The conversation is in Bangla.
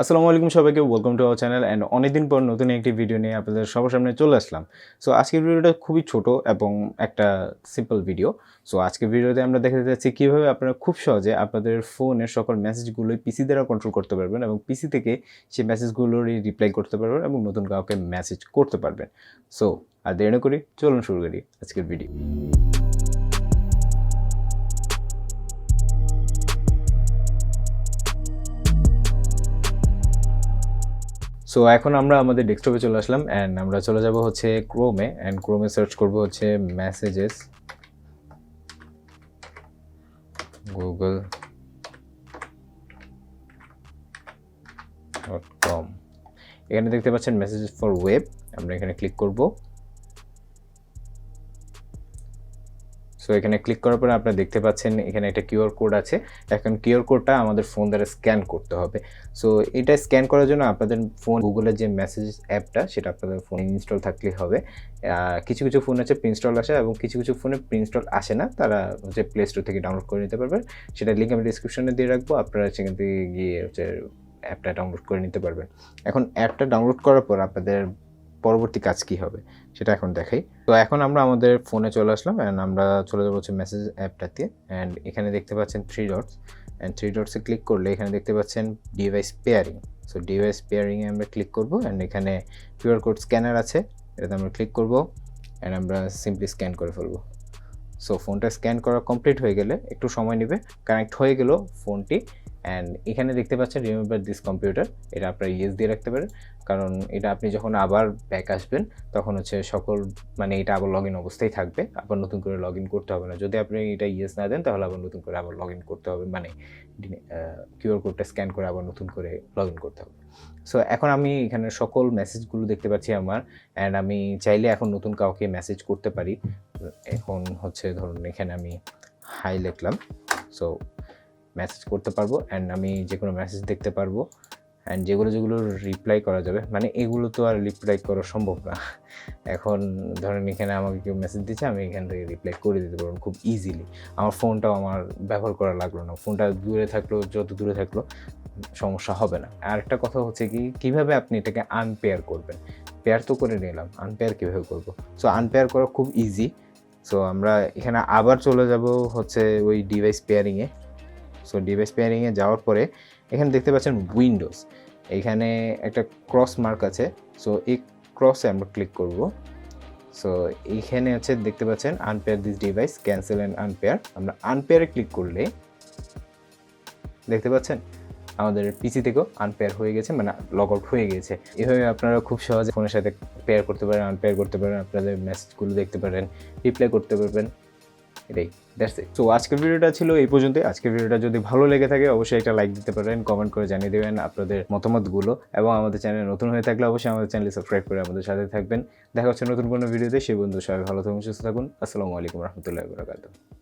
আসসালামু আলাইকুম সবাইকে, welcome to our channel and অনেকদিন পর নতুন একটি ভিডিও নিয়ে আপনাদের সবার সামনে চলে আসলাম। সো আজকের ভিডিওটা খুবই ছোট এবং একটা সিম্পল ভিডিও। সো আজকের ভিডিওতে আমরা দেখাতে যাচ্ছি কীভাবে আপনারা খুব সহজে আপনাদের ফোনের সকল মেসেজগুলোই পিসি দ্বারা কন্ট্রোল করতে পারবেন এবং পিসি থেকে সেই মেসেজগুলোরই রিপ্লাই করতে পারবেন এবং নতুন কাউকে মেসেজ করতে পারবেন। সো আর দেরি না করি, চলুন শুরু করি আজকের ভিডিও। সো এখন আমরা আমাদের ডেস্কটপে চলে আসলাম অ্যান্ড আমরা চলে যাব হচ্ছে ক্রোমে অ্যান্ড ক্রোমে সার্চ করব হচ্ছে মেসেজেস google.com। এখানে দেখতে পাচ্ছেন মেসেজেস ফর ওয়েব, আমরা এখানে ক্লিক করব। সো এখানে ক্লিক করার পরে আপনারা দেখতে পাচ্ছেন এখানে একটা কিউআর কোড আছে। এখন কিউআর কোডটা আমাদের ফোন দ্বারা স্ক্যান করতে হবে। সো এটা স্ক্যান করার জন্য আপনাদের ফোন গুগলের যে মেসেজ অ্যাপটা সেটা আপনাদের ফোনে ইনস্টল থাকলেই হবে। কিছু কিছু ফোন আছে প্রিইনস্টল আসে এবং কিছু কিছু ফোনে প্রিইনস্টল আসে না, তারা হচ্ছে প্লে স্টোর থেকে ডাউনলোড করে নিতে পারবেন। সেটা লিঙ্ক আমি ডিসক্রিপশনে দিয়ে রাখবো, আপনারা সেখান থেকে গিয়ে হচ্ছে অ্যাপটা ডাউনলোড করে নিতে পারবেন। এখন অ্যাপটা ডাউনলোড করার পর আপনাদের পরবর্তী কাজ কী হবে সেটা এখন দেখাই। তো এখন আমরা আমাদের ফোনে চলে আসলাম অ্যান্ড আমরা চলে যাবো হচ্ছে মেসেজ অ্যাপটাতে অ্যান্ড এখানে দেখতে পাচ্ছেন থ্রি ডটস অ্যান্ড থ্রি ডটসে ক্লিক করলে এখানে দেখতে পাচ্ছেন ডিভাইস পেয়ারিং। সো ডিভাইস পেয়ারিংয়ে আমরা ক্লিক করবো অ্যান্ড এখানে কিউআর কোড স্ক্যানার আছে, এটাতে আমরা ক্লিক করবো অ্যান্ড আমরা সিম্পলি স্ক্যান করে ফেলবো। সো ফোনটা স্ক্যান করা কমপ্লিট হয়ে গেলে একটু সময় নেবে, কানেক্ট হয়ে গেল ফোনটি। অ্যান্ড এখানে দেখতে পাচ্ছেন রিমেম্বার দিস কম্পিউটার, এটা আপনারা ইয়েস দিয়ে রাখতে পারেন, কারণ এটা আপনি যখন আবার ব্যাক আসবেন তখন হচ্ছে সকল এটা আবার লগ ইন অবস্থায় থাকবে, আবার নতুন করে লগ ইন করতে হবে না। যদি আপনি এটা ইয়েস না দেন তাহলে আবার নতুন করে আবার লগ ইন করতে হবে, কিউআর কোডটা স্ক্যান করে আবার নতুন করে লগ ইন করতে হবে। সো এখন আমি এখানে সকল মেসেজগুলো দেখতে পাচ্ছি আমার, অ্যান্ড আমি চাইলে এখন নতুন কাউকে মেসেজ করতে পারি। এখন হচ্ছে ধরুন এখানে আমি হাই লিখলাম, সো মেসেজ করতে পারবো অ্যান্ড আমি যে কোনো মেসেজ দেখতে পারবো অ্যান্ড যেগুলো রিপ্লাই করা যাবে, এগুলো তো আর রিপ্লাই করা সম্ভব না। এখন ধরেন এখানে আমাকে কেউ মেসেজ দিচ্ছে, আমি এখান থেকে রিপ্লাই করে দিতে পারবো খুব ইজিলি। আমার ফোনটাও আমার ব্যবহার করা লাগলো না, ফোনটা দূরে থাকলো, যত দূরে থাকলো সমস্যা হবে না। আর একটা কথা হচ্ছে কীভাবে আপনি এটাকে আনপেয়ার করবেন। পেয়ার তো করে নিলাম, আনপেয়ার কীভাবে করবো? সো আনপেয়ার করা খুব ইজি। সো আমরা এখানে আবার চলে যাব হচ্ছে ওই ডিভাইস পেয়ারিংয়ে। সো ডিভাইস পেয়ারিংয়ে যাওয়ার পরে এখানে দেখতে পাচ্ছেন উইন্ডোজ, এখানে একটা ক্রস মার্ক আছে। সো এই ক্রসে আমরা ক্লিক করব। সো এইখানে হচ্ছে দেখতে পাচ্ছেন unpair this device, cancel and unpair. আমরা আনপেয়ারে ক্লিক করলে দেখতে পাচ্ছেন আমাদের পিসি থেকেও আনপেয়ার হয়ে গেছে, লগ আউট হয়ে গেছে। এভাবে আপনারা খুব সহজে ফোনের সাথে পেয়ার করতে পারেন, আনপেয়ার করতে পারেন, আপনাদের মেসেজগুলো দেখতে পারেন, রিপ্লাই করতে পারবেন। এটাই, দ্যাটস ইট। সো আজকের ভিডিওটা ছিল এই পর্যন্তই। আজকের ভিডিওটা যদি ভালো লেগে থাকে অবশ্যই একটা লাইক দিতে পারেন, কমেন্ট করে জানিয়ে দেবেন আপনাদের মতামতগুলো, এবং আমাদের চ্যানেল নতুন হয়ে থাকলে অবশ্যই আমাদের চ্যানেল সাবস্ক্রাইব করে আমাদের সাথে থাকবেন। দেখা হচ্ছে নতুন কোনো ভিডিওতে। সেই বন্ধু সবাই ভালো থাকুন, সুস্থ থাকুন। আসসালামু আলাইকুম রহমতুল্লাহি ওয়া বারাকাতুহু।